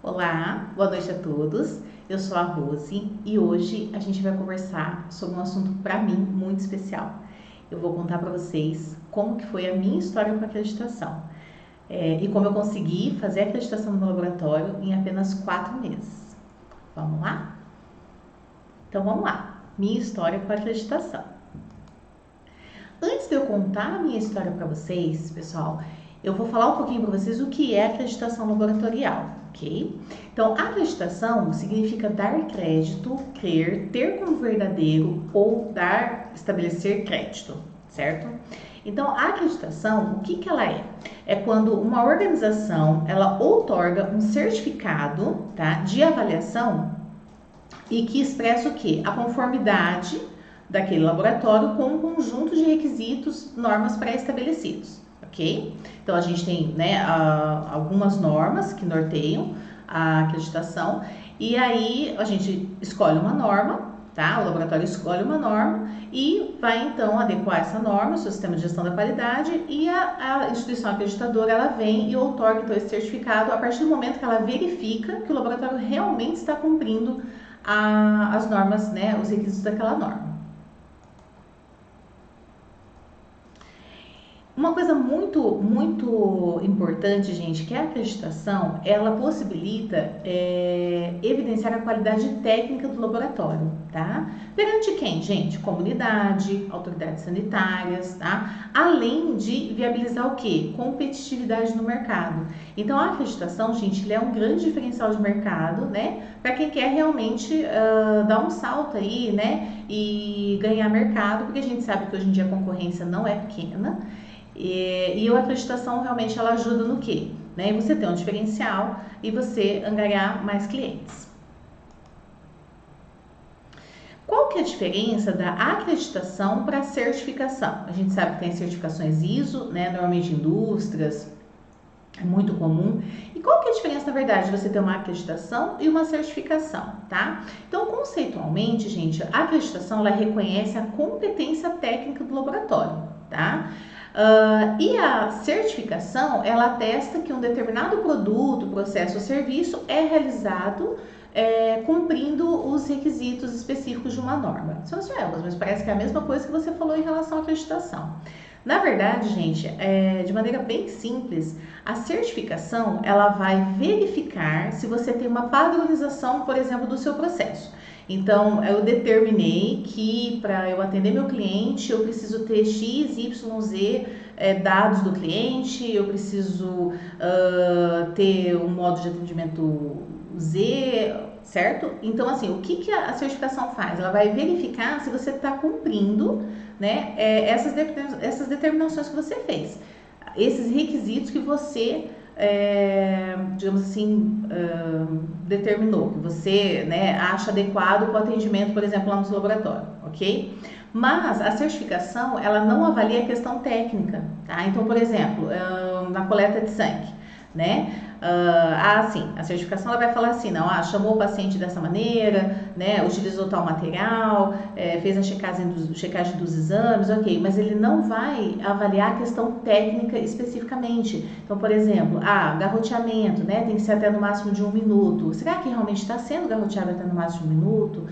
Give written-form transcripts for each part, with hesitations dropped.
Olá, boa noite a todos. Eu sou a Rose e hoje a gente vai conversar sobre um assunto para mim muito especial. Eu vou contar para vocês como que foi a minha história com a acreditação e como eu consegui fazer a acreditação no meu laboratório em apenas 4 meses. Vamos lá? Então vamos lá. Minha história com a acreditação. Antes de eu contar a minha história para vocês, pessoal, eu vou falar um pouquinho para vocês o que é acreditação laboratorial, ok? Então, acreditação significa dar crédito, crer, ter como verdadeiro ou estabelecer crédito, certo? Então, a acreditação, o que ela é? É quando uma organização, ela outorga um certificado, tá, de avaliação e que expressa o quê? A conformidade daquele laboratório com um conjunto de requisitos, normas pré-estabelecidos, ok? Então a gente tem, né, algumas normas que norteiam a acreditação e aí a gente escolhe uma norma, tá? O laboratório escolhe uma norma e vai então adequar essa norma ao seu sistema de gestão da qualidade e a instituição acreditadora ela vem e outorga então esse certificado a partir do momento que ela verifica que o laboratório realmente está cumprindo as normas, né, os requisitos daquela norma. Uma coisa muito importante, gente, que é a acreditação, ela possibilita evidenciar a qualidade técnica do laboratório, tá? Perante quem, gente? Comunidade, autoridades sanitárias, tá? Além de viabilizar o quê? Competitividade no mercado. Então, a acreditação, gente, ele é um grande diferencial de mercado, né? Para quem quer realmente dar um salto aí, né? E ganhar mercado, porque a gente sabe que hoje em dia a concorrência não é pequena. E a acreditação realmente ela ajuda no quê? Né? Você ter um diferencial e você angariar mais clientes. Qual que é a diferença da acreditação para a certificação? A gente sabe que tem certificações ISO, né? Normalmente indústrias, é muito comum. E qual que é a diferença, na verdade, de você ter uma acreditação e uma certificação, tá? Então, conceitualmente, gente, a acreditação ela reconhece a competência técnica do laboratório, tá? E a certificação, ela atesta que um determinado produto, processo ou serviço é realizado cumprindo os requisitos específicos de uma norma. São as regras, mas parece que é a mesma coisa que você falou em relação à acreditação. Na verdade, gente, de maneira bem simples, a certificação ela vai verificar se você tem uma padronização, por exemplo, do seu processo. Então, eu determinei que para eu atender meu cliente, eu preciso ter X, Y, Z dados do cliente, eu preciso ter um modo de atendimento Z, certo? Então, assim, o que a certificação faz? Ela vai verificar se você está cumprindo, né, essas determinações que você fez, esses requisitos que você digamos assim, determinou, que você, né, acha adequado para o atendimento, por exemplo, lá no seu laboratório, ok? Mas a certificação, ela não avalia a questão técnica, tá? Então, por exemplo, na coleta de sangue, né? Sim, a certificação ela vai falar assim, não, chamou o paciente dessa maneira, né, utilizou tal material, fez a checagem dos exames, ok, mas ele não vai avaliar a questão técnica especificamente. Então, por exemplo, garroteamento, né, tem que ser até no máximo de 1 minuto. Será que realmente está sendo garroteado até no máximo de 1 minuto?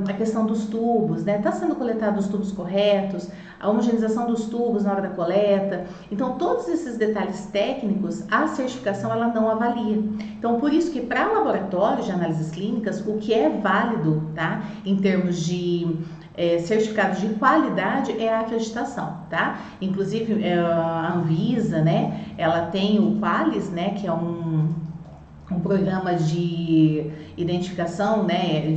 A questão dos tubos, né, está sendo coletados os tubos corretos? A homogeneização dos tubos na hora da coleta. Então, todos esses detalhes técnicos, a certificação ela não avalia. Então, por isso que para laboratórios de análises clínicas, o que é válido, tá, em termos de certificados de qualidade é a acreditação, tá? Inclusive, a Anvisa, né, ela tem o Qualis, né, que é um programa de identificação, né,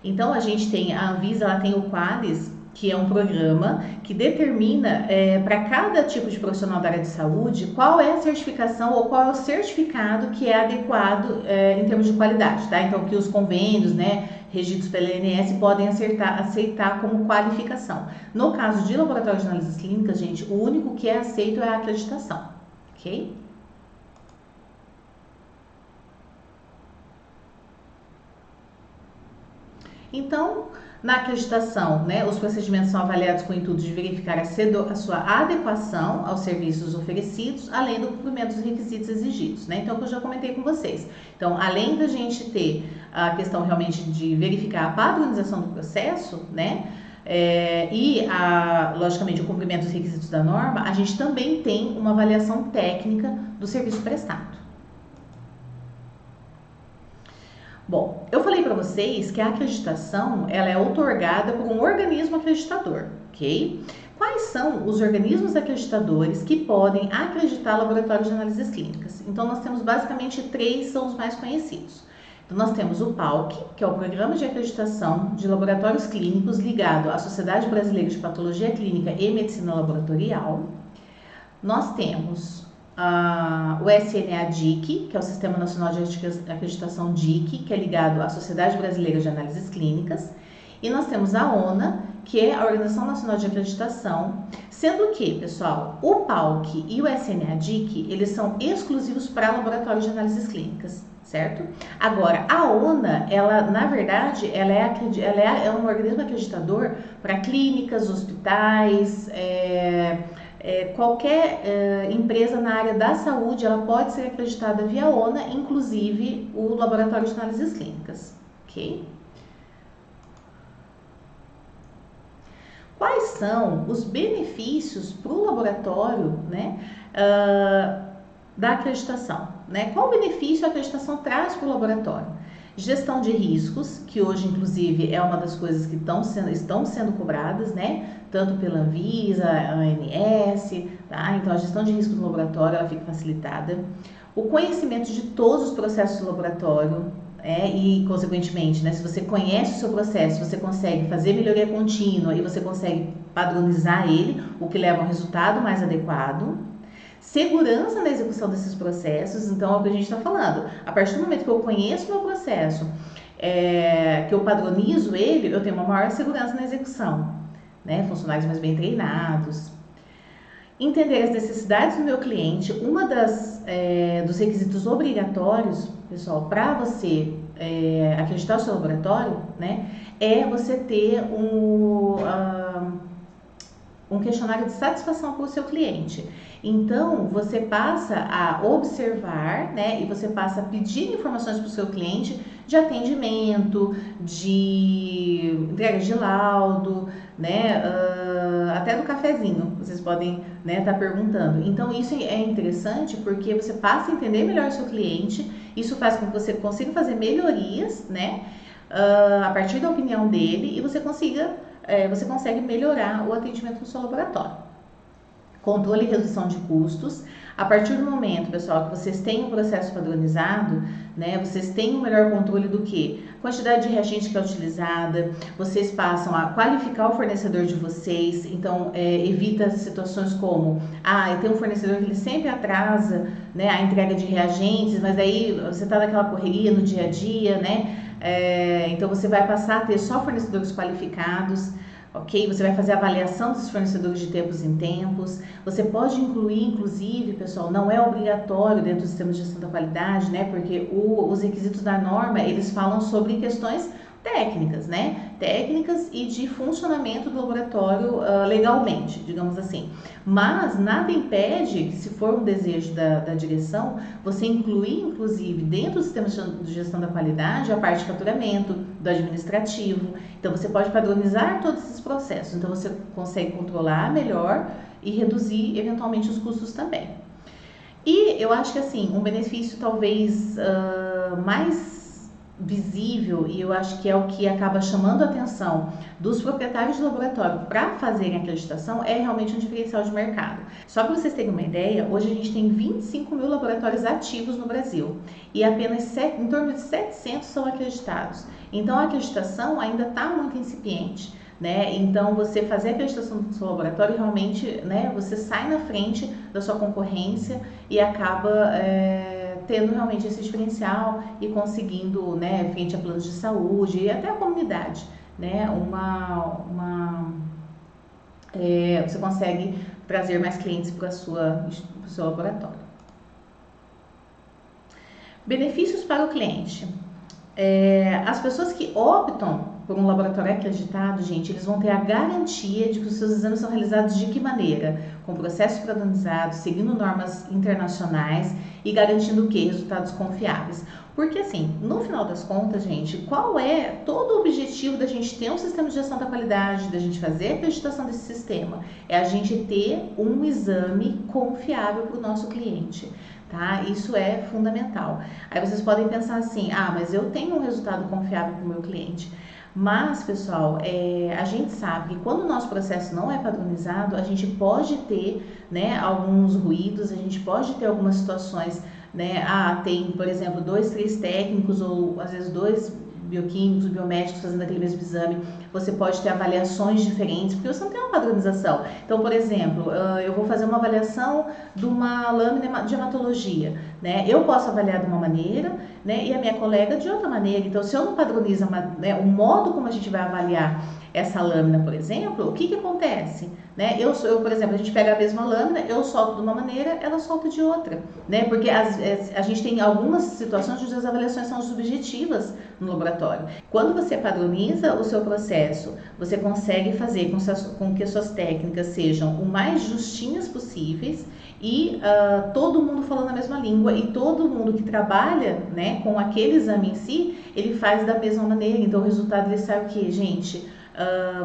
Então, a gente tem, a Anvisa, ela tem o Qualis, que é um programa que determina para cada tipo de profissional da área de saúde qual é a certificação ou qual é o certificado que é adequado em termos de qualidade, tá? Então, que os convênios, né, regidos pela ANS podem aceitar como qualificação. No caso de laboratórios de análises clínicas, gente, o único que é aceito é a acreditação, ok? Então, na acreditação, né, os procedimentos são avaliados com o intuito de verificar a sua adequação aos serviços oferecidos, além do cumprimento dos requisitos exigidos, né? Então, que eu já comentei com vocês. Então, além da gente ter a questão realmente de verificar a padronização do processo, né, logicamente, o cumprimento dos requisitos da norma, a gente também tem uma avaliação técnica do serviço prestado. Bom, eu falei para vocês que a acreditação ela é outorgada por um organismo acreditador, ok? Quais são os organismos acreditadores que podem acreditar laboratórios de análises clínicas? Então, nós temos basicamente 3, são os mais conhecidos. Então, nós temos o PALC, que é o Programa de Acreditação de Laboratórios Clínicos ligado à Sociedade Brasileira de Patologia Clínica e Medicina Laboratorial. Nós temos o SNA-DIC, que é o Sistema Nacional de Acreditação DIC, que é ligado à Sociedade Brasileira de Análises Clínicas. E nós temos a ONA, que é a Organização Nacional de Acreditação, sendo que, pessoal, o PALC e o SNA-DIC, eles são exclusivos para laboratórios de análises clínicas, certo? Agora, a ONA, ela, na verdade, ela é um organismo acreditador para clínicas, hospitais, qualquer empresa na área da saúde, ela pode ser acreditada via ONA, inclusive o laboratório de análises clínicas, ok? Quais são os benefícios para o laboratório, né, da acreditação? Né? Qual o benefício a acreditação traz para o laboratório? Gestão de riscos, que hoje, inclusive, é uma das coisas que estão sendo cobradas, né? Tanto pela Anvisa, a ANS, tá? Então, a gestão de riscos no laboratório, ela fica facilitada. O conhecimento de todos os processos do laboratório, e, consequentemente, né, se você conhece o seu processo, você consegue fazer melhoria contínua e você consegue padronizar ele, o que leva a um resultado mais adequado. Segurança na execução desses processos, então é o que a gente está falando. A partir do momento que eu conheço o meu processo, que eu padronizo ele, eu tenho uma maior segurança na execução, né? Funcionários mais bem treinados. Entender as necessidades do meu cliente, dos requisitos obrigatórios, pessoal, para você acreditar o seu laboratório, né, é você ter um questionário de satisfação para o seu cliente. Então, você passa a observar, né, e você passa a pedir informações para o seu cliente de atendimento, de entrega de laudo, né, até do cafezinho, vocês podem, né, tá perguntando. Então, isso é interessante porque você passa a entender melhor o seu cliente, isso faz com que você consiga fazer melhorias, né, a partir da opinião dele, e você consegue melhorar o atendimento no seu laboratório. Controle e redução de custos. A partir do momento, pessoal, que vocês têm um processo padronizado, né, vocês têm um melhor controle do que? Quantidade de reagente que é utilizada, vocês passam a qualificar o fornecedor de vocês, então evita situações como, eu tenho um fornecedor que ele sempre atrasa, né, a entrega de reagentes, mas aí você está naquela correria no dia a dia, né, então você vai passar a ter só fornecedores qualificados. Ok? Você vai fazer a avaliação dos fornecedores de tempos em tempos. Você pode incluir, inclusive, pessoal, não é obrigatório dentro do sistema de gestão da qualidade, né? Porque os requisitos da norma, eles falam sobre questões técnicas, né? Técnicas e de funcionamento do laboratório legalmente, digamos assim. Mas nada impede que, se for um desejo da direção, você incluir, inclusive, dentro do sistema de gestão da qualidade, a parte de faturamento, do administrativo. Então, você pode padronizar todos esses processos. Então, você consegue controlar melhor e reduzir, eventualmente, os custos também. E eu acho que, assim, um benefício talvez mais visível, e eu acho que é o que acaba chamando a atenção dos proprietários de laboratório para fazerem acreditação, é realmente um diferencial de mercado. Só para vocês terem uma ideia, hoje a gente tem 25 mil laboratórios ativos no Brasil e apenas em torno de 700 são acreditados. Então a acreditação ainda está muito incipiente, né? Então você fazer a acreditação do seu laboratório realmente, né, você sai na frente da sua concorrência e acaba tendo realmente esse diferencial e conseguindo, né, frente a planos de saúde e até a comunidade, né, você consegue trazer mais clientes para o seu laboratório. Benefícios para o cliente. As pessoas que optam por um laboratório acreditado, gente, eles vão ter a garantia de que os seus exames são realizados de que maneira? Com processos padronizados, seguindo normas internacionais e garantindo o quê? Resultados confiáveis. Porque assim, no final das contas, gente, qual é todo o objetivo da gente ter um sistema de gestão da qualidade, da gente fazer a acreditação desse sistema? É a gente ter um exame confiável para o nosso cliente. Tá? Isso é fundamental. Aí vocês podem pensar assim, mas eu tenho um resultado confiável para o meu cliente. Mas, pessoal, a gente sabe que quando o nosso processo não é padronizado, a gente pode ter, né, alguns ruídos, a gente pode ter algumas situações, né, tem, por exemplo, 2, 3 técnicos ou às vezes 2 bioquímicos, biomédicos fazendo aquele mesmo exame, você pode ter avaliações diferentes, porque você não tem uma padronização. Então, por exemplo, eu vou fazer uma avaliação de uma lâmina de hematologia, né? Eu posso avaliar de uma maneira, né? E a minha colega de outra maneira. Então, se eu não padronizo, né, o modo como a gente vai avaliar essa lâmina, por exemplo, o que acontece? Né? Eu, por exemplo, a gente pega a mesma lâmina, eu solto de uma maneira, ela solta de outra, né? Porque a gente tem algumas situações onde as avaliações são subjetivas no laboratório. Quando você padroniza o seu processo, você consegue fazer com que as suas técnicas sejam o mais justinhas possíveis e todo mundo falando a mesma língua e todo mundo que trabalha, né, com aquele exame em si, ele faz da mesma maneira. Então o resultado ele sai o quê, gente?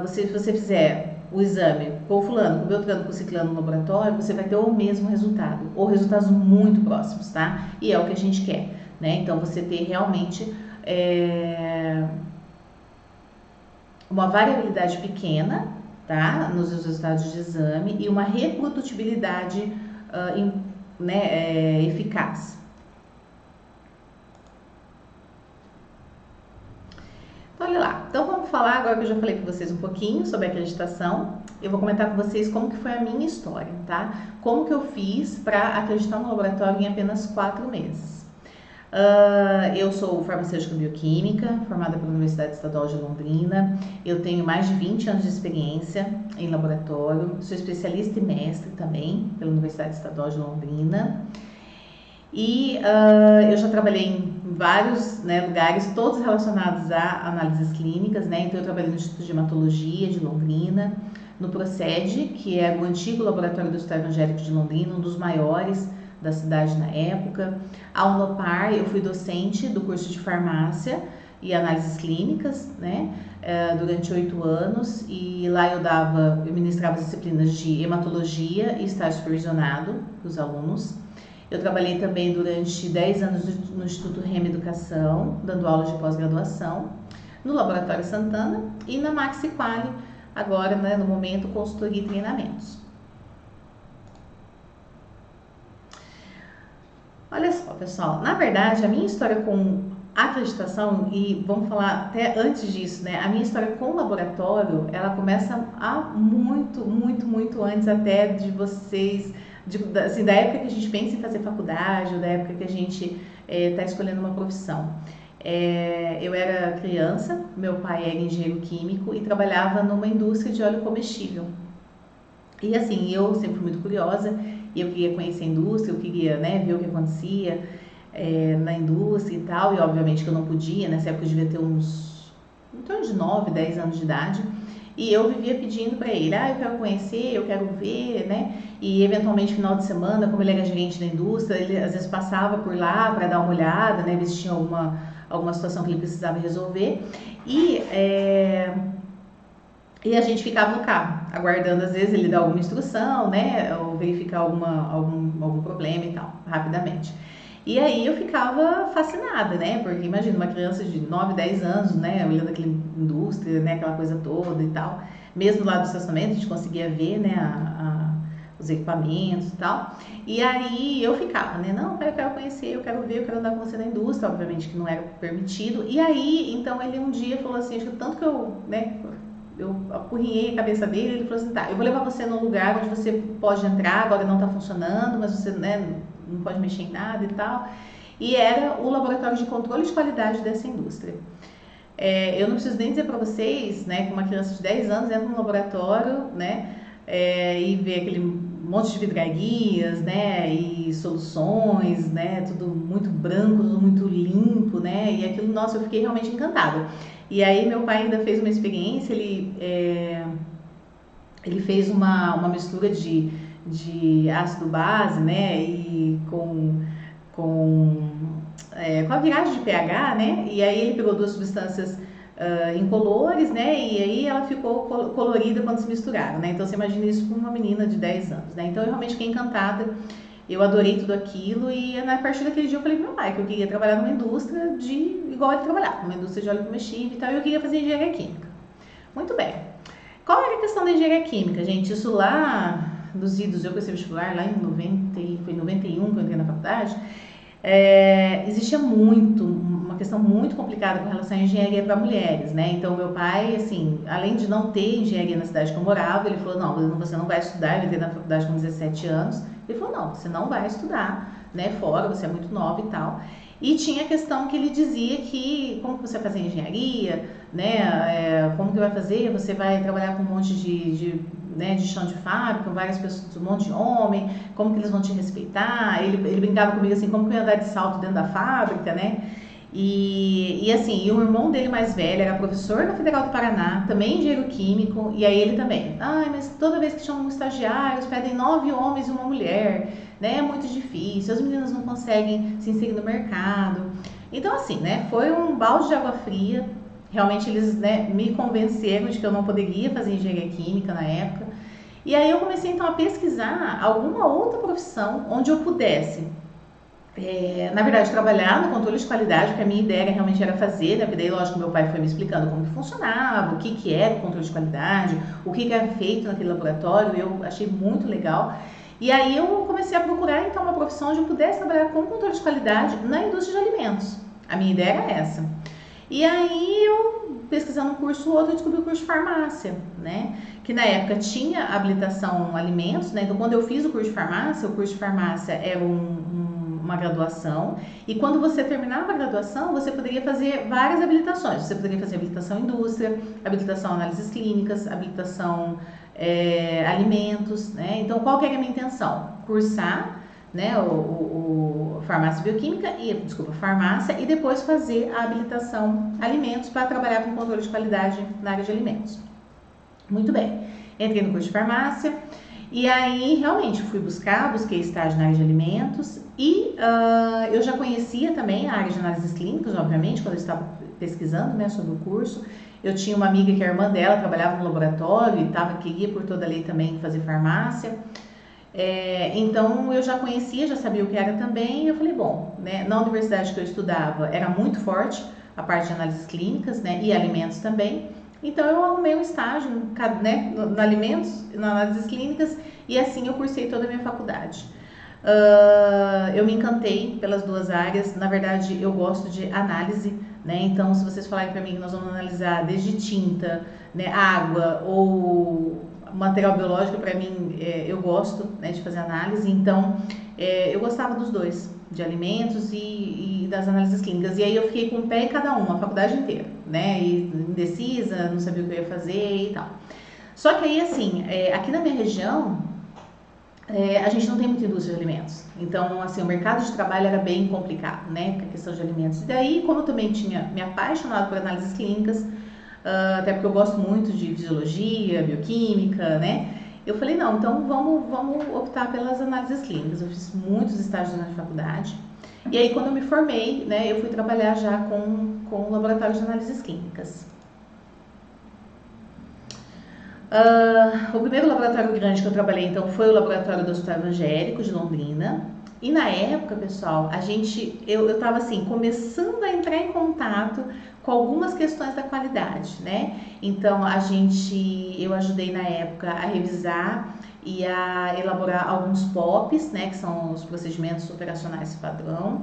Se você fizer o exame com o fulano, com o beltrano, com o ciclano no laboratório, você vai ter o mesmo resultado, ou resultados muito próximos, tá? E é o que a gente quer, né? Então, você ter realmente uma variabilidade pequena, tá? Nos resultados de exame e uma reprodutibilidade eficaz. Então, olha lá. Então, vamos falar, agora que eu já falei com vocês um pouquinho sobre a acreditação, eu vou comentar com vocês como que foi a minha história, tá? Como que eu fiz para acreditar no laboratório em apenas 4 meses. Eu sou farmacêutica bioquímica, formada pela Universidade Estadual de Londrina. Eu tenho mais de 20 anos de experiência em laboratório. Sou especialista e mestre também pela Universidade Estadual de Londrina. E eu já trabalhei em vários, né, lugares, todos relacionados a análises clínicas, né? Então eu trabalhei no Instituto de Hematologia de Londrina, no Proced, que é o antigo laboratório do Hospital Evangélico de Londrina, um dos maiores da cidade na época. A Unopar, eu fui docente do curso de farmácia e análises clínicas, né, durante 8 anos, e lá eu ministrava as disciplinas de hematologia e estágio supervisionado para os alunos. Eu trabalhei também durante 10 anos no Instituto Rema Educação, dando aulas de pós-graduação, no Laboratório Santana e na Maxi Quali, agora, né, no momento, consultoria e treinamentos. Olha só, pessoal, na verdade, a minha história com acreditação, e vamos falar até antes disso, né, a minha história com o laboratório, ela começa muito antes até de vocês, assim, da época que a gente pensa em fazer faculdade, ou da época que a gente está escolhendo uma profissão. Eu era criança, meu pai era engenheiro químico e trabalhava numa indústria de óleo comestível. E assim, eu sempre fui muito curiosa, e eu queria conhecer a indústria, eu queria, né, ver o que acontecia na indústria e tal, e obviamente que eu não podia, nessa época eu devia ter em torno de 9, 10 anos de idade, e eu vivia pedindo para ele, eu quero conhecer, eu quero ver, né, e eventualmente final de semana, como ele era gerente da indústria, ele às vezes passava por lá para dar uma olhada, né, ver se tinha alguma situação que ele precisava resolver, e a gente ficava no carro, aguardando às vezes ele dar alguma instrução, né, ou verificar algum problema e tal, rapidamente. E aí eu ficava fascinada, né, porque imagina uma criança de 9, 10 anos, né, olhando aquela indústria, né, aquela coisa toda e tal. Mesmo lá do estacionamento a gente conseguia ver, né, os equipamentos e tal. E aí eu ficava, né, não, eu quero conhecer, eu quero ver, eu quero andar com você na indústria, obviamente que não era permitido. E aí, então ele um dia falou assim, acho que tanto que eu apurrinhei a cabeça dele, ele falou assim, tá, eu vou levar você num lugar onde você pode entrar, agora não tá funcionando, mas você, né, não pode mexer em nada e tal. E era o laboratório de controle de qualidade dessa indústria. Eu não preciso nem dizer para vocês, né, que uma criança de 10 anos entra no laboratório, né, e vê aquele monte de vidrarias, né, e soluções, né, tudo muito branco, tudo muito limpo, limpo, né? E aquilo, nossa, eu fiquei realmente encantada. E aí meu pai ainda fez uma experiência, ele fez uma mistura de ácido base, né? E com a viragem de pH, né? E aí ele pegou duas substâncias incolores, né? E aí ela ficou colorida quando se misturaram, né? Então você imagina isso com uma menina de 10 anos, né? Então eu realmente fiquei encantada, eu adorei tudo aquilo e a partir daquele dia eu falei pro meu pai que eu queria trabalhar numa indústria igual ele trabalhava, numa indústria de óleo comestível e tal, e eu queria fazer engenharia química. Muito bem. Qual era a questão da engenharia química, gente? Isso lá nos idos, eu comecei vestibular lá em 90, foi em 91 que eu entrei na faculdade. Existia uma questão muito complicada com relação à engenharia para mulheres, né? Então, meu pai, assim, além de não ter engenharia na cidade que eu morava, ele falou, não, você não vai estudar, eu entrei na faculdade com 17 anos. Ele falou, não, você não vai estudar, né, fora, você é muito nova e tal. E tinha a questão que ele dizia que, como que você vai fazer engenharia, né, como que vai fazer, você vai trabalhar com um monte de chão de fábrica, com várias pessoas, um monte de homem, como que eles vão te respeitar? Ele brincava comigo assim, como que eu ia andar de salto dentro da fábrica, né? E assim, o irmão dele mais velho era professor na Federal do Paraná, também engenheiro químico, e aí ele também. Ai, mas toda vez que chamam estagiários, pedem 9 homens e uma mulher, né? É muito difícil, as meninas não conseguem se inserir no mercado. Então, assim, né? Foi um balde de água fria. Realmente eles, né, me convenceram de que eu não poderia fazer engenharia química na época. E aí eu comecei então a pesquisar alguma outra profissão onde eu pudesse, na verdade, trabalhar no controle de qualidade, porque a minha ideia realmente era fazer, né? Porque daí, lógico, meu pai foi me explicando como que funcionava, o que era o controle de qualidade, o que era feito naquele laboratório, eu achei muito legal. E aí eu comecei a procurar então uma profissão onde eu pudesse trabalhar com controle de qualidade na indústria de alimentos. A minha ideia era essa. E aí eu, pesquisando um curso ou outro, eu descobri o curso de farmácia, né? Que na época tinha habilitação alimentos, né? Então quando eu fiz o curso de farmácia era uma graduação, e quando você terminava a graduação, você poderia fazer várias habilitações. Você poderia fazer habilitação indústria, habilitação análises clínicas, habilitação alimentos, né? Então qual que era a minha intenção? Cursar, né, farmácia bioquímica farmácia, e depois fazer a habilitação alimentos para trabalhar com controle de qualidade na área de alimentos. Muito bem, entrei no curso de farmácia e aí realmente busquei estágio na área de alimentos e eu já conhecia também a área de análises clínicas, obviamente, quando eu estava pesquisando, né, sobre o curso. Eu tinha uma amiga que a irmã dela trabalhava no laboratório e queria por toda a lei também fazer farmácia. Então eu já conhecia, já sabia o que era também. Eu falei, bom, né, na universidade que eu estudava era muito forte a parte de análises clínicas, né, e alimentos também. Então eu arrumei um estágio, né, no alimentos, na análises clínicas, e assim eu cursei toda a minha faculdade. Eu me encantei pelas duas áreas. Na verdade, eu gosto de análise, né? Então, se vocês falarem para mim que nós vamos analisar desde tinta, né, água ou material biológico, para mim, eu gosto, né, de fazer análise. Então, eu gostava dos dois, de alimentos e das análises clínicas. E aí eu fiquei com um pé em cada uma, a faculdade inteira, né? E indecisa, não sabia o que eu ia fazer e tal. Só que aí, assim, aqui na minha região, a gente não tem muita indústria de alimentos. Então, assim, o mercado de trabalho era bem complicado, né, com a questão de alimentos. E daí, como eu também tinha me apaixonado por análises clínicas, até porque eu gosto muito de fisiologia, bioquímica, né, eu falei, não, então vamos optar pelas análises clínicas. Eu fiz muitos estágios na faculdade. E aí, quando eu me formei, né, eu fui trabalhar já com o laboratório de análises clínicas. O primeiro laboratório grande que eu trabalhei, então, foi o laboratório do Hospital Evangélico de Londrina. E na época, pessoal, eu estava assim, começando a entrar em contato com algumas questões da qualidade, né? Então, eu ajudei na época a revisar e a elaborar alguns POPs, né? Que são os procedimentos operacionais padrão.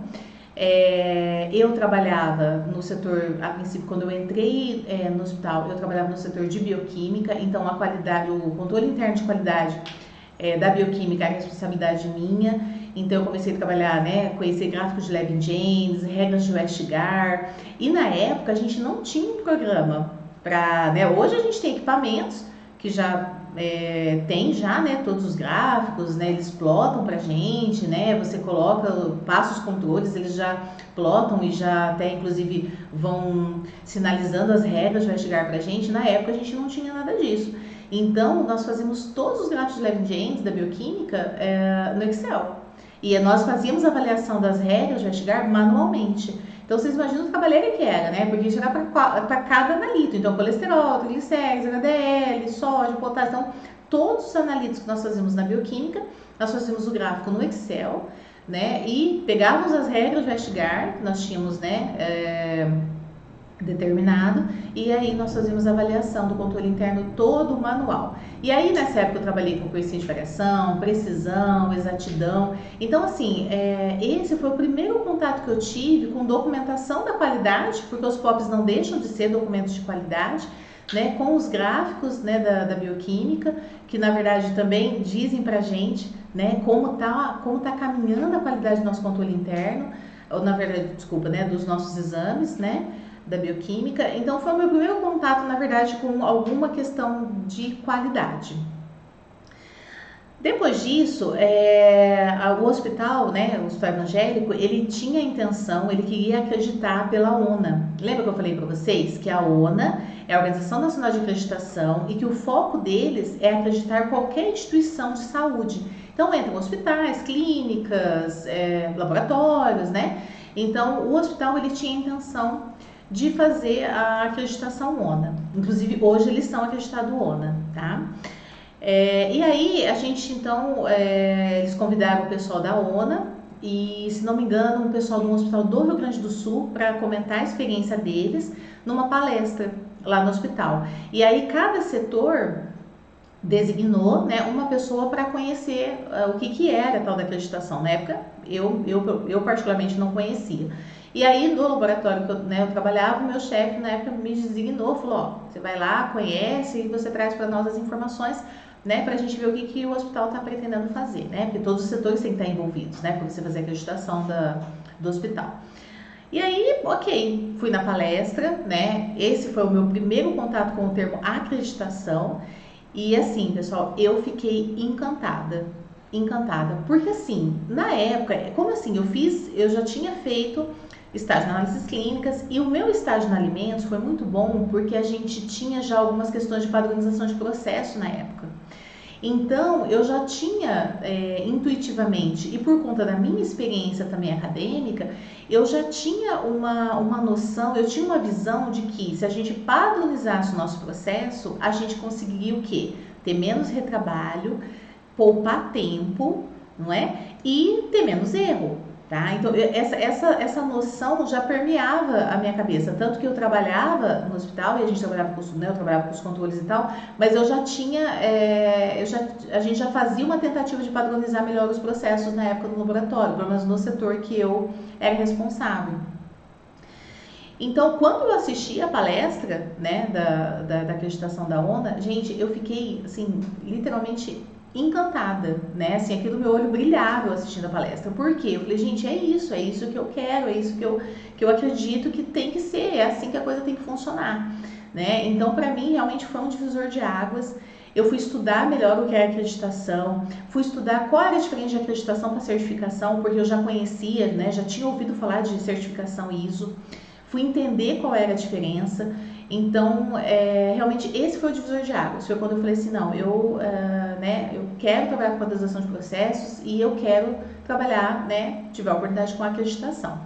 Eu trabalhava no setor, a princípio, quando eu entrei no hospital, eu trabalhava no setor de bioquímica, então a qualidade, o controle interno de qualidade da bioquímica era responsabilidade minha. Então eu comecei a trabalhar, né, conhecer gráficos de Levin-James, regras de Westgar, e na época a gente não tinha um programa para, né, hoje a gente tem equipamentos que já tem já, né, todos os gráficos, né, eles plotam pra gente, né, você coloca, passa os controles, eles já plotam e já até inclusive vão sinalizando as regras, vai chegar pra gente. Na época a gente não tinha nada disso. Então nós fazíamos todos os gráficos de Levin James da bioquímica no Excel. E nós fazíamos a avaliação das regras de Weightigar manualmente. Então vocês imaginam o trabalheira que era, né? Porque isso era para cada analito. Então, colesterol, triglicéridos, HDL, sódio, potássio. Então, todos os analíticos que nós fazíamos na bioquímica, nós fazíamos o gráfico no Excel, né? E pegávamos as regras de Weightigar, que nós tínhamos, né? Determinado, e aí nós fazíamos a avaliação do controle interno todo manual. E aí nessa época eu trabalhei com coeficiente de variação, precisão, exatidão. Então assim, esse foi o primeiro contato que eu tive com documentação da qualidade, porque os POPs não deixam de ser documentos de qualidade, né, com os gráficos, né, da bioquímica, que na verdade também dizem pra gente, né, como tá caminhando a qualidade do nosso controle interno, ou na verdade, desculpa, né, dos nossos exames, né, da bioquímica. Então foi o meu primeiro contato, na verdade, com alguma questão de qualidade. Depois disso, o hospital, né, o Hospital Evangélico, ele tinha a intenção, ele queria acreditar pela ONA. Lembra que eu falei para vocês que a ONA é a Organização Nacional de Acreditação e que o foco deles é acreditar qualquer instituição de saúde. Então entram hospitais, clínicas, laboratórios, né? Então o hospital ele tinha a intenção de fazer a acreditação ONA. Inclusive, hoje eles são acreditados ONA, tá? E aí, a gente, então, eles convidaram o pessoal da ONA e, se não me engano, o pessoal do hospital do Rio Grande do Sul para comentar a experiência deles numa palestra lá no hospital. E aí, cada setor designou, né, uma pessoa para conhecer o que era a tal da acreditação. Na época, eu particularmente não conhecia. E aí, no laboratório que eu trabalhava, o meu chefe, na época, me designou, falou, ó, você vai lá, conhece e você traz para nós as informações, né, para a gente ver o que o hospital está pretendendo fazer, né, porque todos os setores têm que estar envolvidos, né, para você fazer a acreditação do hospital. E aí, ok, fui na palestra, né, esse foi o meu primeiro contato com o termo acreditação, e assim, pessoal, eu fiquei encantada, porque assim, na época, como assim, eu já tinha feito estágio na análises clínicas e o meu estágio na alimentos foi muito bom porque a gente tinha já algumas questões de padronização de processo na época. Então, eu já tinha intuitivamente, e por conta da minha experiência também acadêmica, eu já tinha uma noção, eu tinha uma visão de que se a gente padronizasse o nosso processo, a gente conseguiria o quê? Ter menos retrabalho, poupar tempo, não é? E ter menos erro. Tá? Então, essa noção já permeava a minha cabeça, tanto que eu trabalhava no hospital e a gente trabalhava eu trabalhava com os controles e tal, mas eu já tinha, a gente já fazia uma tentativa de padronizar melhor os processos na época do laboratório, pelo menos no setor que eu era responsável. Então, quando eu assisti a palestra, né, da acreditação da ONA, gente, eu fiquei, assim, literalmente encantada, né? Assim, aquilo meu olho brilhava eu assistindo a palestra. Por quê? Eu falei, gente, é isso que eu quero, é isso que eu acredito que tem que ser, é assim que a coisa tem que funcionar, né? Então, para mim, realmente foi um divisor de águas. Eu fui estudar melhor o que é acreditação, fui estudar qual era a diferença de acreditação para certificação, porque eu já conhecia, né? Já tinha ouvido falar de certificação ISO. Fui entender qual era a diferença. Então, realmente, esse foi o divisor de águas. Foi quando eu falei assim, não, eu quero trabalhar com padronização de processos e eu quero trabalhar, né, tiver a oportunidade com a acreditação.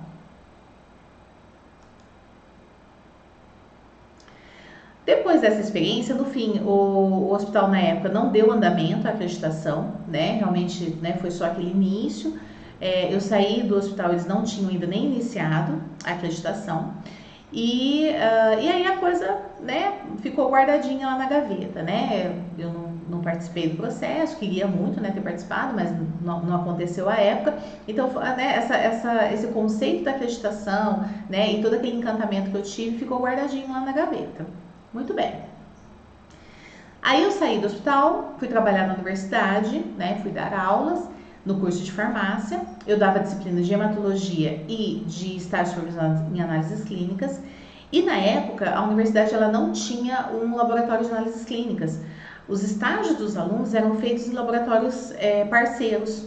Depois dessa experiência, no fim, o hospital na época não deu andamento à acreditação, né, realmente, né, foi só aquele início. Eu saí do hospital, eles não tinham ainda nem iniciado a acreditação. E aí a coisa, né, ficou guardadinha lá na gaveta, né? Eu não participei do processo, queria muito, né, ter participado, mas não aconteceu à época. Então, né, esse conceito da acreditação, né, e todo aquele encantamento que eu tive ficou guardadinho lá na gaveta. Muito bem. Aí eu saí do hospital, fui trabalhar na universidade, né, fui dar aulas no curso de farmácia. Eu dava disciplinas de hematologia e de estágios supervisionados em análises clínicas. E na época, a universidade ela não tinha um laboratório de análises clínicas. os estágios dos alunos eram feitos em laboratórios parceiros.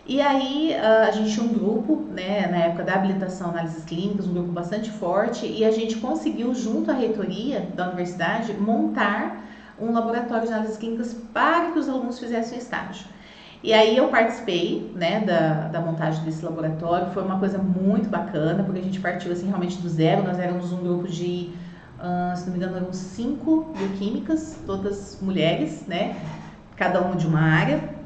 E aí a gente tinha um grupo, né, na época da habilitação análises clínicas, um grupo bastante forte, e a gente conseguiu, junto à reitoria da universidade, montar um laboratório de análises clínicas para que os alunos fizessem o estágio. E aí eu participei, né, da montagem desse laboratório, foi uma coisa muito bacana, porque a gente partiu assim realmente do zero. Nós éramos um grupo de, se não me engano, eram 5 bioquímicas, todas mulheres, né, cada uma de uma área.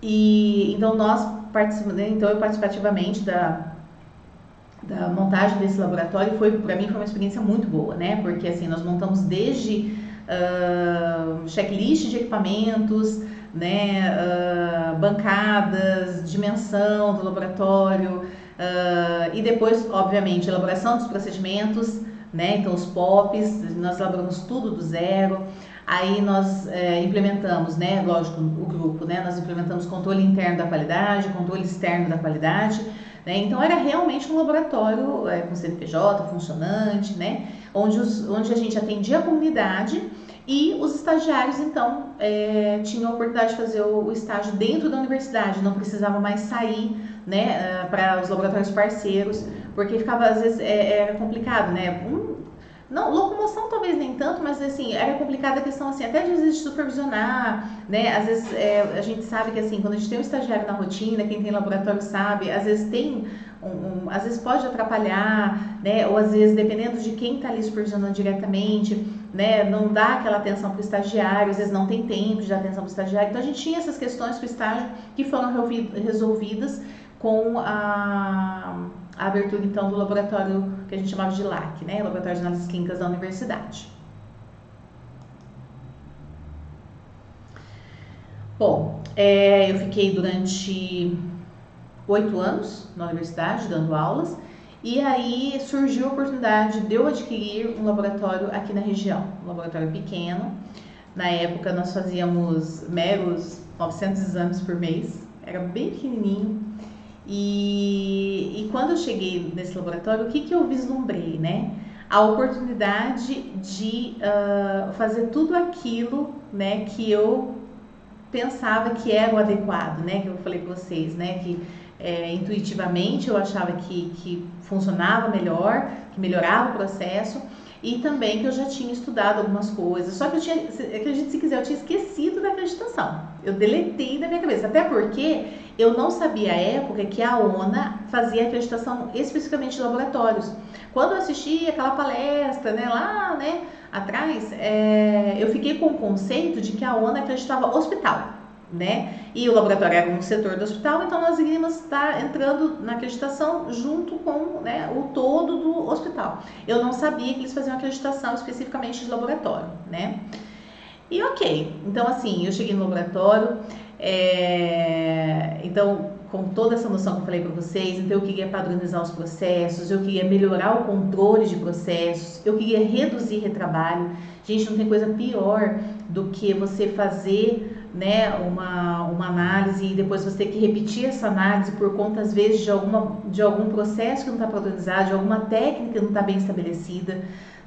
E então nós participamos, né, então eu participativamente da montagem desse laboratório, para mim foi uma experiência muito boa, né, porque assim nós montamos desde checklist de equipamentos, né, bancadas, dimensão do laboratório, e depois, obviamente, elaboração dos procedimentos, né, então os POPs, nós elaboramos tudo do zero. Aí nós implementamos, né, lógico, o grupo, né, nós implementamos controle interno da qualidade, controle externo da qualidade, né, então era realmente um laboratório com CNPJ funcionante, né, onde a gente atendia a comunidade. E os estagiários, então, tinham a oportunidade de fazer o estágio dentro da universidade, não precisava mais sair, né, para os laboratórios parceiros, porque ficava, às vezes, era complicado, né? Não, locomoção talvez nem tanto, mas assim, era complicada a questão assim, até às vezes de supervisionar, né? Às vezes a gente sabe que assim, quando a gente tem um estagiário na rotina, quem tem laboratório sabe, às vezes tem às vezes pode atrapalhar, né? Ou às vezes, dependendo de quem está ali supervisionando diretamente, né? Não dá aquela atenção para o estagiário, às vezes não tem tempo de dar atenção para o estagiário. Então a gente tinha essas questões com o estágio que foram resolvidas com a abertura então do laboratório que a gente chamava de LAC, né? Laboratório de Análises Clínicas da Universidade. Bom, eu fiquei durante 8 anos na universidade dando aulas, e aí surgiu a oportunidade de eu adquirir um laboratório aqui na região, um laboratório pequeno. Na época nós fazíamos meros 900 exames por mês, era bem pequenininho. E quando eu cheguei nesse laboratório, o que eu vislumbrei, né? A oportunidade de fazer tudo aquilo, né, que eu pensava que era o adequado, né? Que eu falei para vocês, né? Que intuitivamente eu achava que funcionava melhor, que melhorava o processo, e também que eu já tinha estudado algumas coisas. Só que eu tinha, acredite se quiser, eu tinha esquecido da acreditação. Eu deletei da minha cabeça, até porque eu não sabia à época que a ONA fazia acreditação especificamente de laboratórios. Quando eu assisti aquela palestra, né, lá, né, atrás, eu fiquei com o conceito de que a ONA acreditava hospital, né? E o laboratório era um setor do hospital, então nós iríamos estar entrando na acreditação junto com, né, o todo do hospital. Eu não sabia que eles faziam acreditação especificamente de laboratório, né? E ok, então assim, eu cheguei no laboratório, então com toda essa noção que eu falei para vocês, então eu queria padronizar os processos, eu queria melhorar o controle de processos, eu queria reduzir retrabalho. Gente, não tem coisa pior do que você fazer, né, uma análise e depois você ter que repetir essa análise por conta, às vezes, de algum processo que não está padronizado, de alguma técnica que não está bem estabelecida,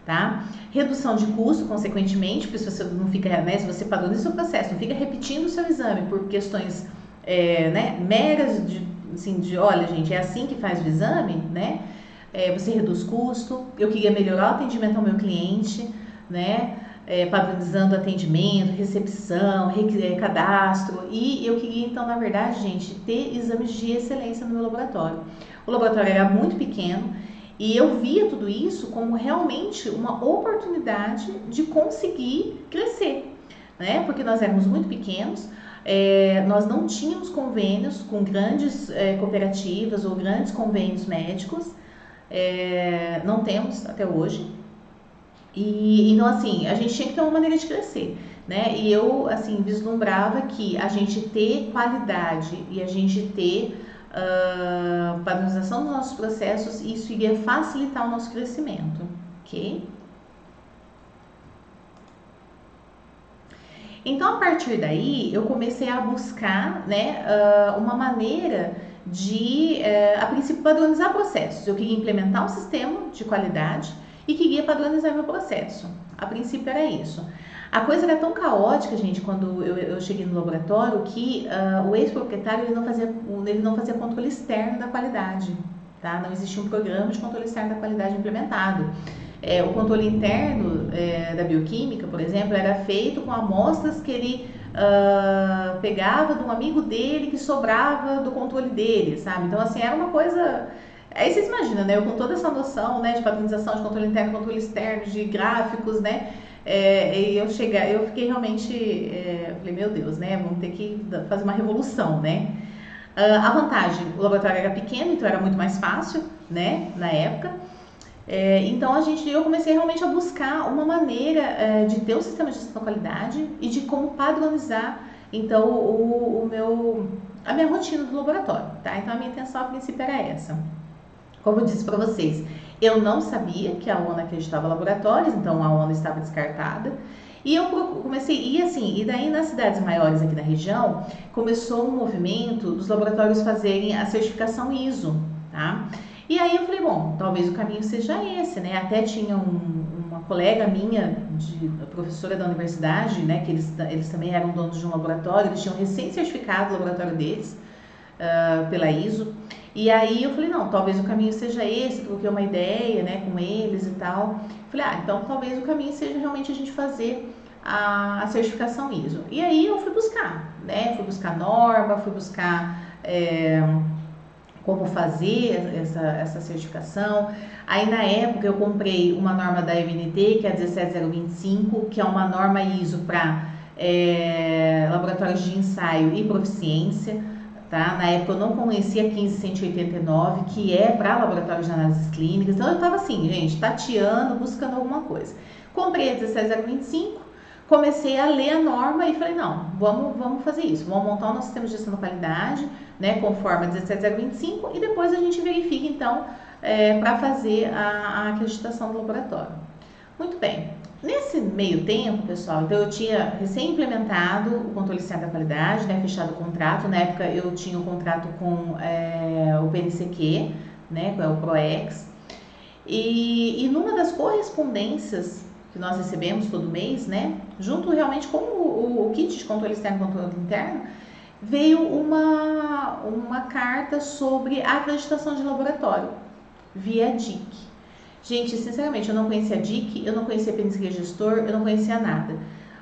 tá? Redução de custo, consequentemente, porque se você não fica, né, se você padroniza o seu processo, não fica repetindo o seu exame por questões né, meras de olha, gente, é assim que faz o exame, né? Você reduz custo. Eu queria melhorar o atendimento ao meu cliente, né? Padronizando atendimento, recepção, cadastro, e eu queria então, na verdade, gente, ter exames de excelência no meu laboratório. O laboratório era muito pequeno e eu via tudo isso como realmente uma oportunidade de conseguir crescer, né? Porque nós éramos muito pequenos, nós não tínhamos convênios com grandes cooperativas ou grandes convênios médicos, não temos até hoje. E então assim, a gente tinha que ter uma maneira de crescer, né? E eu assim vislumbrava que a gente ter qualidade e a gente ter padronização dos nossos processos, isso iria facilitar o nosso crescimento, ok? Então a partir daí eu comecei a buscar, né, uma maneira de, a princípio, padronizar processos. Eu queria implementar um sistema de qualidade e queria padronizar meu processo. A princípio era isso. A coisa era tão caótica, gente, quando eu cheguei no laboratório, que o ex-proprietário ele não fazia controle externo da qualidade, tá? Não existia um programa de controle externo da qualidade implementado. O controle interno da bioquímica, por exemplo, era feito com amostras que ele pegava de um amigo dele que sobrava do controle dele, sabe? Então, assim, era uma coisa... Aí vocês imaginam, né? Eu com toda essa noção, né, de padronização, de controle interno, controle externo, de gráficos, né? E eu fiquei realmente, falei, meu Deus, né? Vamos ter que fazer uma revolução, né? A vantagem, o laboratório era pequeno, então era muito mais fácil, né? Na época. Então eu comecei realmente a buscar uma maneira de ter um sistema de gestão da qualidade e de como padronizar então a minha rotina do laboratório, tá? Então a minha intenção a princípio era essa. Como eu disse para vocês, eu não sabia que a ONU acreditava em laboratórios, então a ONU estava descartada. E eu comecei, e daí nas cidades maiores aqui da região, começou um movimento dos laboratórios fazerem a certificação ISO, tá? E aí eu falei, bom, talvez o caminho seja esse, né? Até tinha uma colega minha, professora da universidade, né? Que eles também eram donos de um laboratório, eles tinham recém-certificado o laboratório deles pela ISO. E aí eu falei, não, talvez o caminho seja esse, troquei uma ideia, né, com eles e tal. Falei, então talvez o caminho seja realmente a gente fazer a certificação ISO. E aí eu fui buscar, né, fui buscar norma, fui buscar como fazer essa certificação. Aí na época eu comprei uma norma da IBNT, que é a 17025, que é uma norma ISO para laboratórios de ensaio e proficiência. Tá? Na época eu não conhecia a 15189, que é para laboratórios de análises clínicas. Então eu estava assim, gente, tateando, buscando alguma coisa. Comprei a 17025, comecei a ler a norma e falei, não, vamos fazer isso. Vamos montar o nosso sistema de gestão da qualidade, né, conforme a 17025, e depois a gente verifica, então, para fazer a acreditação do laboratório. Muito bem. Nesse meio tempo, pessoal, então eu tinha recém-implementado o controle externo da qualidade, né, fechado o contrato. Na época eu tinha um contrato com o PNCQ, né, que é o PROEX. E numa das correspondências que nós recebemos todo mês, né, junto realmente com o kit de controle externo e controle interno, veio uma carta sobre a acreditação de laboratório, via DIC. Gente, sinceramente, eu não conhecia a DIC, eu não conhecia PNCQ Gestor, eu não conhecia nada.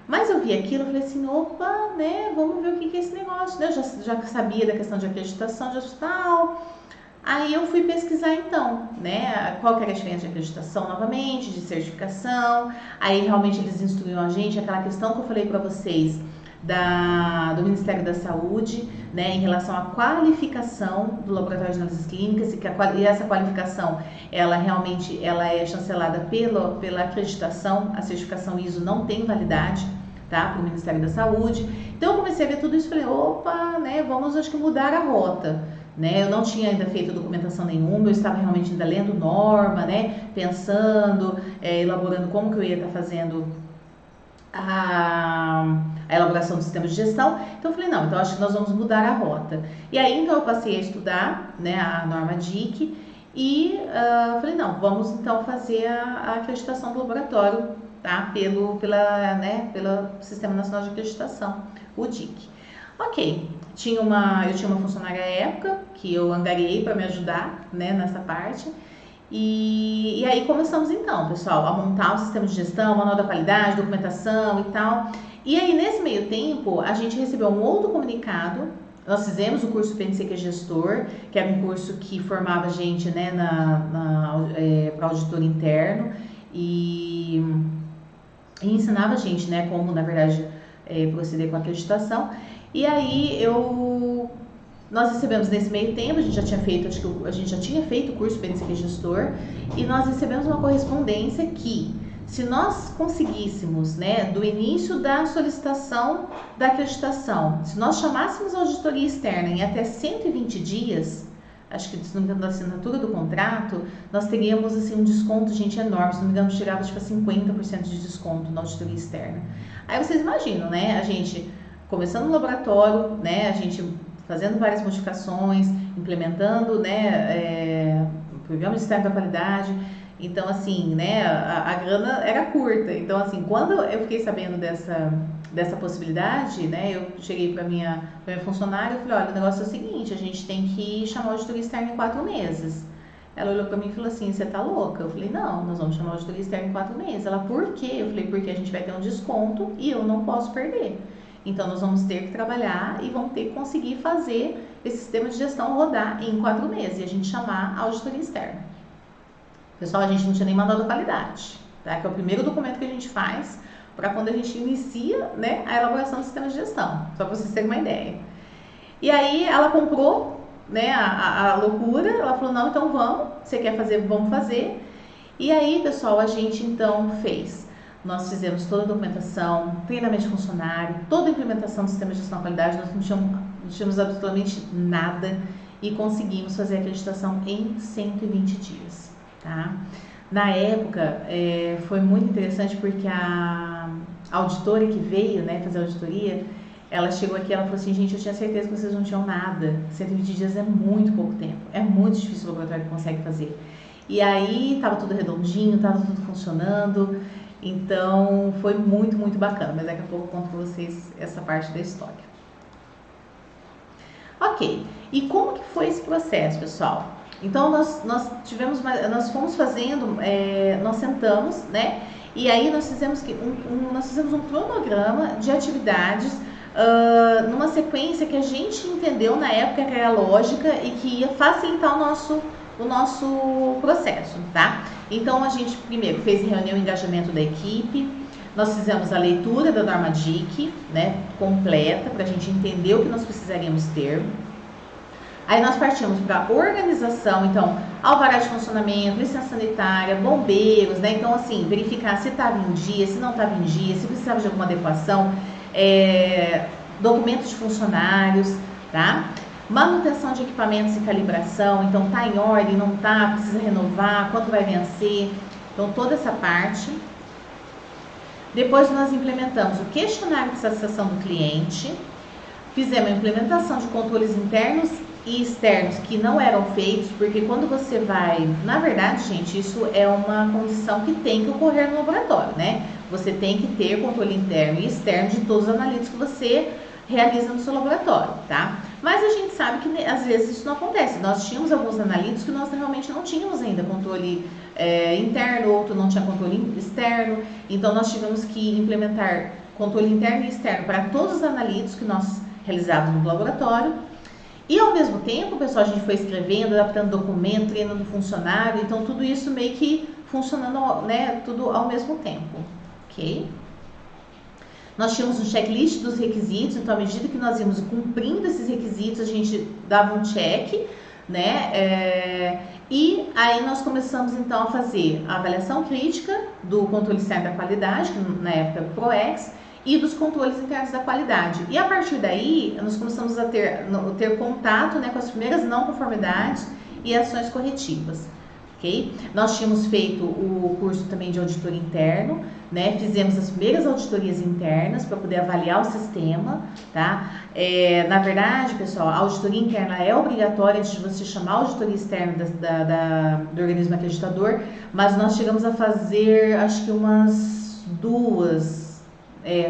Mas eu vi aquilo e falei assim, opa, né, vamos ver o que é esse negócio. Eu já sabia da questão de acreditação, de tal. Aí eu fui pesquisar então, né, qual que era a diferença de acreditação novamente, de certificação. Aí realmente eles instruíram a gente, aquela questão que eu falei para vocês, do Ministério da Saúde, né, em relação à qualificação do laboratório de análises clínicas, e essa qualificação, ela realmente é chancelada pela acreditação, a certificação ISO não tem validade, tá, para o Ministério da Saúde. Então eu comecei a ver tudo isso e falei, opa, né, vamos acho que mudar a rota. Né, eu não tinha ainda feito documentação nenhuma, eu estava realmente ainda lendo norma, né, pensando, elaborando como que eu ia estar fazendo a elaboração do sistema de gestão. Então eu falei, não, então acho que nós vamos mudar a rota. E aí então eu passei a estudar, né, a norma DIC e falei, não, vamos então fazer a acreditação do laboratório, tá, pelo Sistema Nacional de Acreditação, o DIC. Ok, eu tinha uma funcionária à época que eu angariei para me ajudar, né, nessa parte. E aí começamos então, pessoal, a montar o sistema de gestão, manual da qualidade, documentação e tal. E aí nesse meio tempo a gente recebeu um outro comunicado. Nós fizemos o curso PNCQ Gestor, que era um curso que formava a gente, né, para auditor interno e ensinava a gente, né, como na verdade proceder com a acreditação. E aí nós recebemos nesse meio tempo, a gente já tinha feito o curso PNCQ Gestor, e nós recebemos uma correspondência que, se nós conseguíssemos, né, do início da solicitação da acreditação, se nós chamássemos a auditoria externa em até 120 dias, acho que se não me engano da assinatura do contrato, nós teríamos assim um desconto, gente, enorme. Se não me engano, chegava tipo a 50% de desconto na auditoria externa. Aí vocês imaginam, né, a gente começando no laboratório, né, a gente fazendo várias modificações, implementando, né, o programa de externo da qualidade, Então, assim, né, a grana era curta. Então, assim, quando eu fiquei sabendo dessa possibilidade, né, eu cheguei para minha funcionária e falei, olha, o negócio é o seguinte, a gente tem que chamar o auditor externo em 4 meses. Ela olhou para mim e falou assim, você tá louca? Eu falei, não, nós vamos chamar o auditor externo em 4 meses. Ela, por quê? Eu falei, porque a gente vai ter um desconto e eu não posso perder. Então, nós vamos ter que trabalhar e vamos ter que conseguir fazer esse sistema de gestão rodar em 4 meses e a gente chamar a auditoria externa. Pessoal, a gente não tinha nem mandado a qualidade, tá? Que é o primeiro documento que a gente faz para quando a gente inicia, né, a elaboração do sistema de gestão, só para vocês terem uma ideia. E aí ela comprou, né, a loucura, ela falou, não, então vamos, você quer fazer, vamos fazer. E aí, pessoal, a gente então fez. Nós fizemos toda a documentação, treinamento de funcionário, toda a implementação do sistema de gestão da qualidade, nós não tínhamos absolutamente nada e conseguimos fazer a acreditação em 120 dias, tá? Na época, foi muito interessante porque a auditora que veio, né, fazer a auditoria, ela chegou aqui e ela falou assim, gente, eu tinha certeza que vocês não tinham nada, 120 dias é muito pouco tempo, é muito difícil o laboratório que consegue fazer. E aí, tava tudo redondinho, tava tudo funcionando, então foi muito, muito bacana, mas daqui a pouco eu conto pra vocês essa parte da história. Ok, e como que foi esse processo, pessoal? Então nós fomos fazendo, nós sentamos, né? E aí nós fizemos um cronograma de atividades numa sequência que a gente entendeu na época que era lógica e que ia facilitar o nosso processo, tá? Então a gente primeiro fez reunião e engajamento da equipe, nós fizemos a leitura da norma DIC, né, completa, para a gente entender o que nós precisaríamos ter. Aí nós partimos para organização, então, alvará de funcionamento, licença sanitária, bombeiros, né? Então, assim, verificar se estava em dia, se não estava em dia, se precisava de alguma adequação, documentos de funcionários, tá? Manutenção de equipamentos e calibração, então tá em ordem, não tá, precisa renovar, quanto vai vencer, então toda essa parte. Depois nós implementamos o questionário de satisfação do cliente, fizemos a implementação de controles internos e externos que não eram feitos, porque quando você vai, na verdade, gente, isso é uma condição que tem que ocorrer no laboratório, né? Você tem que ter controle interno e externo de todos os analíticos que você realiza no seu laboratório, tá? Mas a gente sabe que às vezes isso não acontece. Nós tínhamos alguns analíticos que nós realmente não tínhamos ainda controle interno, outro não tinha controle externo, então nós tivemos que implementar controle interno e externo para todos os analíticos que nós realizávamos no laboratório. E ao mesmo tempo, pessoal, a gente foi escrevendo, adaptando documento, treinando funcionário, então tudo isso meio que funcionando, né, tudo ao mesmo tempo, ok? Nós tínhamos um checklist dos requisitos, então à medida que nós íamos cumprindo esses requisitos, a gente dava um check, né? E aí nós começamos então a fazer a avaliação crítica do controle externo da qualidade, que na época era o PROEX, e dos controles internos da qualidade. E a partir daí, nós começamos a ter contato, né, com as primeiras não conformidades e ações corretivas. Okay? Nós tínhamos feito o curso também de auditor interno, né? Fizemos as primeiras auditorias internas para poder avaliar o sistema, tá? Na verdade, pessoal, a auditoria interna é obrigatória antes de você chamar a auditoria externa do organismo acreditador, mas nós chegamos a fazer, acho que umas duas.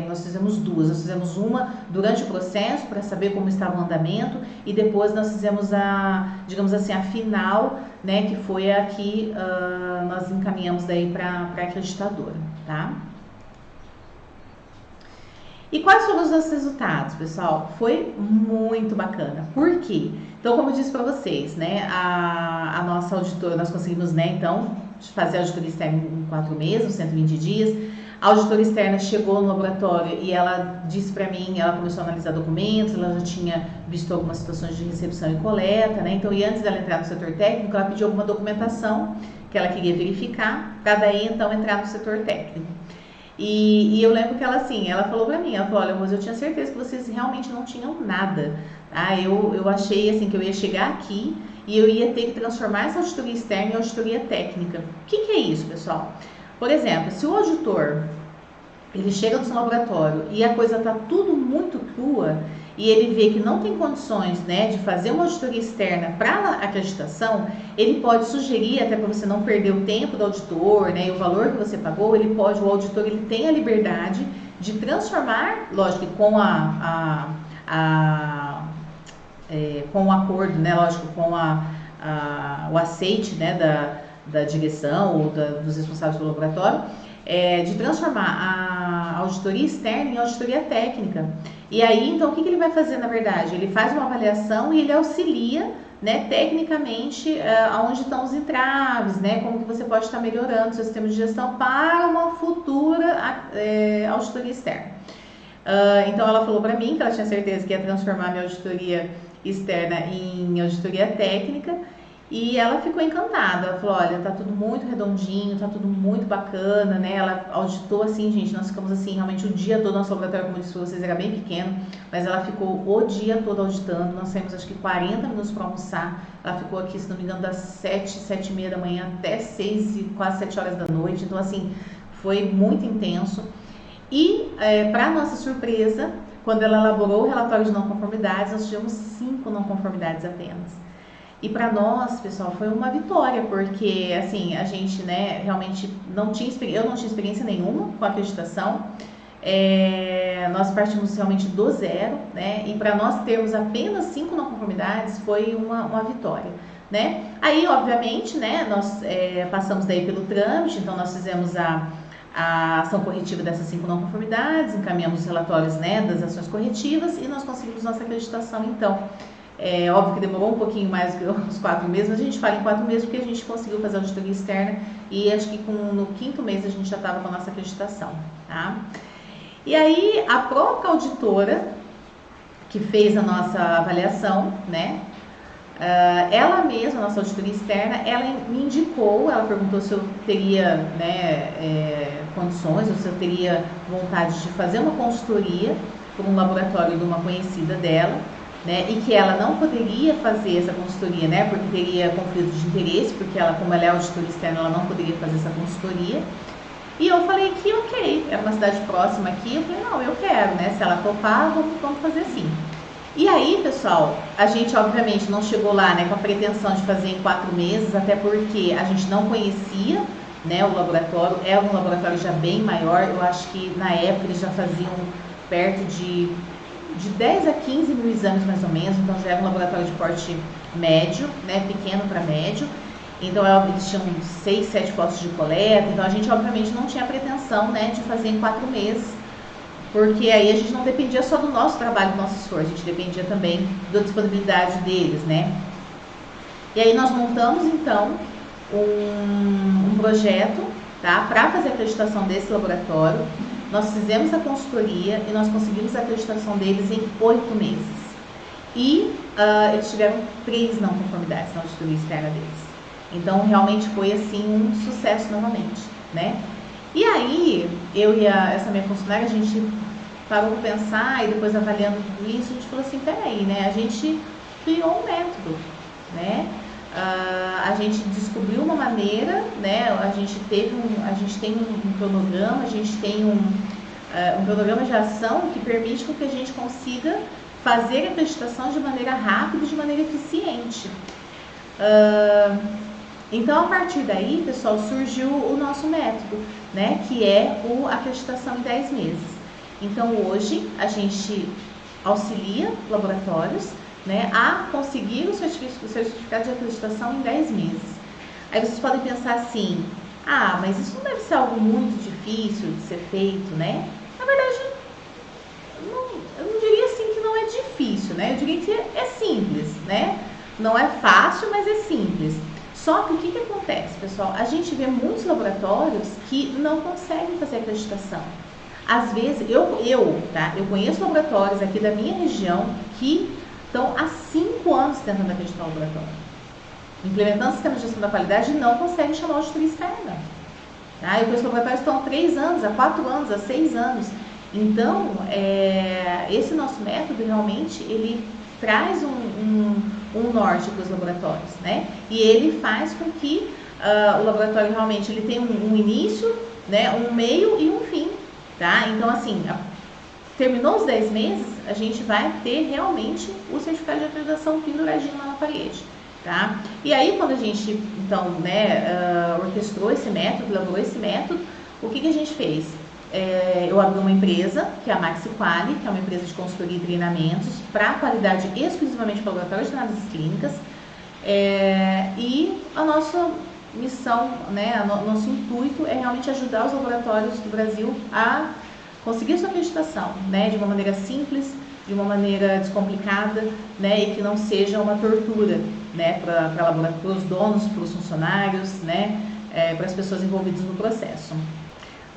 Nós fizemos uma durante o processo para saber como estava o andamento e depois nós fizemos digamos assim, a final, né, que foi a que nós encaminhamos daí para a acreditadora, tá? E quais foram os nossos resultados, pessoal? Foi muito bacana. Por quê? Então, como eu disse para vocês, né, a nossa auditora, nós conseguimos, né, então, fazer a auditoria externa em 4 meses, 120 dias. A auditora externa chegou no laboratório e ela disse para mim, ela começou a analisar documentos, ela já tinha visto algumas situações de recepção e coleta, né? Então, e antes dela entrar no setor técnico, ela pediu alguma documentação que ela queria verificar, para daí então entrar no setor técnico. E eu lembro que ela falou para mim, ela falou, olha, mas eu tinha certeza que vocês realmente não tinham nada. Tá? Eu achei assim que eu ia chegar aqui e eu ia ter que transformar essa auditoria externa em auditoria técnica. O que é isso, pessoal? Por exemplo, se o auditor ele chega no seu laboratório e a coisa está tudo muito crua e ele vê que não tem condições, né, de fazer uma auditoria externa para acreditação, ele pode sugerir, até para você não perder o tempo do auditor, né, e o valor que você pagou, o auditor ele tem a liberdade de transformar, lógico, com com o acordo, né, lógico, com o aceite, né, da direção ou dos responsáveis pelo laboratório, de transformar a auditoria externa em auditoria técnica. E aí, então, o que ele vai fazer, na verdade? Ele faz uma avaliação e ele auxilia, né, tecnicamente, aonde estão os entraves, né, como que você pode estar melhorando o seu sistema de gestão para uma futura auditoria externa. Então, ela falou para mim que ela tinha certeza que ia transformar minha auditoria externa em auditoria técnica. E ela ficou encantada, ela falou, olha, tá tudo muito redondinho, tá tudo muito bacana, né? Ela auditou assim, gente, nós ficamos assim, realmente o dia todo, nosso laboratório, como eu disse pra vocês, era bem pequeno, mas ela ficou o dia todo auditando, nós saímos acho que 40 minutos para almoçar, ela ficou aqui, se não me engano, das 7 e meia da manhã até 6 e quase 7 horas da noite, então assim, foi muito intenso. E, para nossa surpresa, quando ela elaborou o relatório de não conformidades, nós tivemos 5 não conformidades apenas. E para nós, pessoal, foi uma vitória, porque assim, a gente, né, realmente eu não tinha experiência nenhuma com a acreditação. Nós partimos realmente do zero, né? E para nós termos apenas 5 não conformidades foi uma vitória, né? Aí, obviamente, né, nós passamos daí pelo trâmite, então nós fizemos a ação corretiva dessas 5 não conformidades, encaminhamos os relatórios, né, das ações corretivas e nós conseguimos nossa acreditação, então. Óbvio que demorou um pouquinho mais que os 4 meses, mas a gente fala em 4 meses porque a gente conseguiu fazer a auditoria externa e acho que no 5º mês a gente já estava com a nossa acreditação, tá? E aí a própria auditora que fez a nossa avaliação, né, ela mesma, a nossa auditoria externa, ela me indicou, ela perguntou se eu teria, né, condições ou se eu teria vontade de fazer uma consultoria por um laboratório de uma conhecida dela, né, e que ela não poderia fazer essa consultoria, né, porque teria conflito de interesse, porque ela, como ela é auditora externa, ela não poderia fazer essa consultoria. E eu falei que ok, era uma cidade próxima aqui, eu falei, não, eu quero, né, se ela topar, vamos fazer assim. E aí, pessoal, a gente obviamente não chegou lá, né, com a pretensão de fazer em 4 meses, até porque a gente não conhecia, né, o laboratório, era um laboratório já bem maior, eu acho que na época eles já faziam perto de 10 a 15 mil exames mais ou menos, então já era um laboratório de porte médio, né, pequeno para médio, então eles tinham 6, 7 postos de coleta, então a gente obviamente não tinha a pretensão, né, de fazer em 4 meses, porque aí a gente não dependia só do nosso trabalho, do nosso esforço, a gente dependia também da disponibilidade deles, né. E aí nós montamos então um projeto, tá, para fazer a acreditação desse laboratório. Nós fizemos a consultoria e nós conseguimos a acreditação deles em 8 meses. E eles tiveram 3 não conformidades na auditoria externa deles. Então, realmente foi assim um sucesso novamente, né? E aí, eu e essa minha funcionária, a gente parou para pensar e depois avaliando tudo isso, a gente falou assim, peraí, né? A gente criou um método, né? A gente descobriu uma maneira, né? A gente tem um cronograma, a gente tem um cronograma de ação que permite que a gente consiga fazer a acreditação de maneira rápida e de maneira eficiente. Então, a partir daí, pessoal, surgiu o nosso método, né? Que é a acreditação em 10 meses. Então, hoje, a gente auxilia laboratórios, né, a conseguir o certificado de acreditação em 10 meses. Aí vocês podem pensar assim, mas isso não deve ser algo muito difícil de ser feito, né? Na verdade, eu não diria assim que não é difícil, né? Eu diria que é simples, né? Não é fácil, mas é simples. Só que o que acontece, pessoal? A gente vê muitos laboratórios que não conseguem fazer acreditação. Às vezes, eu conheço laboratórios aqui da minha região que estão há 5 anos tentando acreditar o laboratório, implementando o sistema de gestão da qualidade e não conseguem chamar a auditoria externa. Tá? Eu conheço laboratórios que estão há 3 anos, há 4 anos, há 6 anos. Então, esse nosso método realmente ele traz um norte para os laboratórios, né? E ele faz com que o laboratório realmente ele tenha um início, né, um meio e um fim. tá? Então, assim, terminou os 10 meses, a gente vai ter realmente o certificado de acreditação penduradinho lá na parede, tá? E aí, quando a gente, então, né, orquestrou esse método, elaborou esse método, o que a gente fez? Eu abri uma empresa, que é a Maxi Quali, que é uma empresa de consultoria e treinamentos para qualidade exclusivamente para laboratórios de análises clínicas, e a nossa missão, né, nosso intuito é realmente ajudar os laboratórios do Brasil a conseguir sua acreditação, né, de uma maneira simples, de uma maneira descomplicada, né, e que não seja uma tortura, né, para os donos, para os funcionários, né, para as pessoas envolvidas no processo.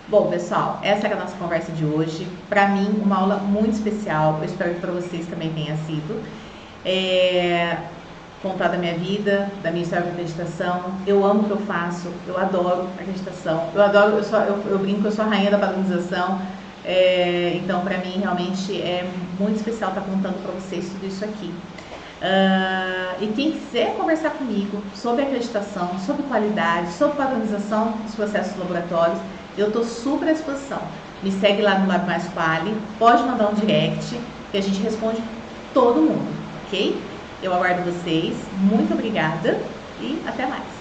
Bom, pessoal, essa era a nossa conversa de hoje. Para mim, uma aula muito especial. Eu espero que para vocês também tenha sido. Contar da minha vida, da minha história de acreditação. Eu amo o que eu faço, eu adoro acreditação. Eu brinco que eu sou a rainha da padronização. Então, para mim, realmente é muito especial estar contando para vocês tudo isso aqui. E quem quiser conversar comigo sobre acreditação, sobre qualidade, sobre padronização dos processos laboratórios, eu estou super à disposição. Me segue lá no Lab Mais Quali, pode mandar um direct, que a gente responde todo mundo, ok? Eu aguardo vocês, muito obrigada e até mais!